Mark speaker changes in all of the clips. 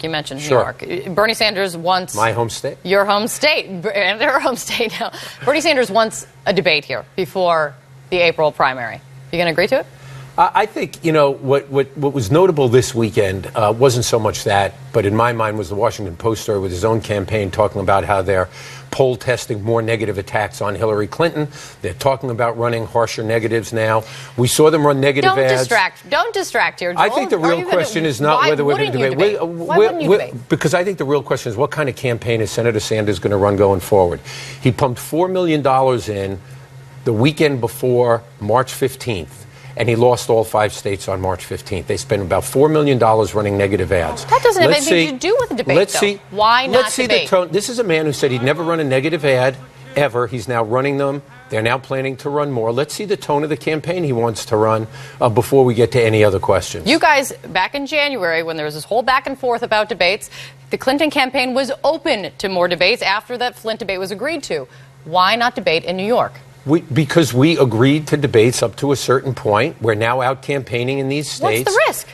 Speaker 1: You mentioned
Speaker 2: Sure.
Speaker 1: New York. Bernie Sanders wants...
Speaker 2: My home state.
Speaker 1: Your home state. And their home state now. Bernie Sanders wants a debate here before the April primary. You going to agree to it?
Speaker 2: I think, what was notable this weekend wasn't so much that, but in my mind was the Washington Post story with his own campaign talking about how they're poll testing more negative attacks on Hillary Clinton. They're talking about running harsher negatives now. We saw them run negative ads.
Speaker 1: Don't distract here, Joel.
Speaker 2: I think the real question is not whether we're going to debate.
Speaker 1: Why wouldn't you debate?
Speaker 2: Because I think the real question is what kind of campaign is Senator Sanders going to run going forward? He pumped $4 million in the weekend before March 15th. And he lost all 5 states on March 15th. They spent about $4 million running negative ads.
Speaker 1: That doesn't have anything to do with the debate, Why not
Speaker 2: Let's see
Speaker 1: debate?
Speaker 2: the tone. This is a man who said he'd never run a negative ad, ever. He's now running them. They're now planning to run more. Let's see the tone of the campaign he wants to run before we get to any other questions.
Speaker 1: You guys, back in January, when there was this whole back and forth about debates, the Clinton campaign was open to more debates after that Flint debate was agreed to. Why not debate in New York?
Speaker 2: Because we agreed to debates up to a certain point. We're now out campaigning in these states.
Speaker 1: What's the risk?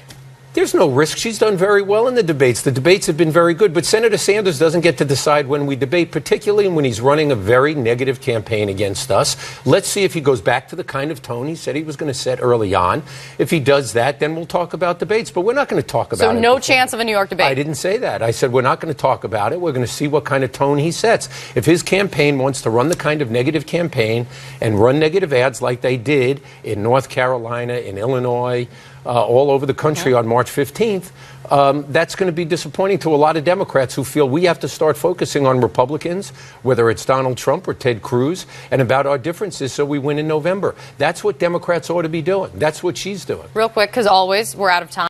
Speaker 2: There's no risk. She's done very well in the debates. The debates have been very good. But Senator Sanders doesn't get to decide when we debate, particularly when he's running a very negative campaign against us. Let's see if he goes back to the kind of tone he said he was going to set early on. If he does that, then we'll talk about debates. But we're not going to talk about it.
Speaker 1: So no chance of a New York debate?
Speaker 2: I didn't say that. I said we're not going to talk about it. We're going to see what kind of tone he sets. If his campaign wants to run the kind of negative campaign and run negative ads like they did in North Carolina, in Illinois, all over the country on March 15th, that's going to be disappointing to a lot of Democrats who feel we have to start focusing on Republicans, whether it's Donald Trump or Ted Cruz, and about our differences so we win in November. That's what Democrats ought to be doing. That's what she's doing.
Speaker 1: Real quick, because always we're out of time.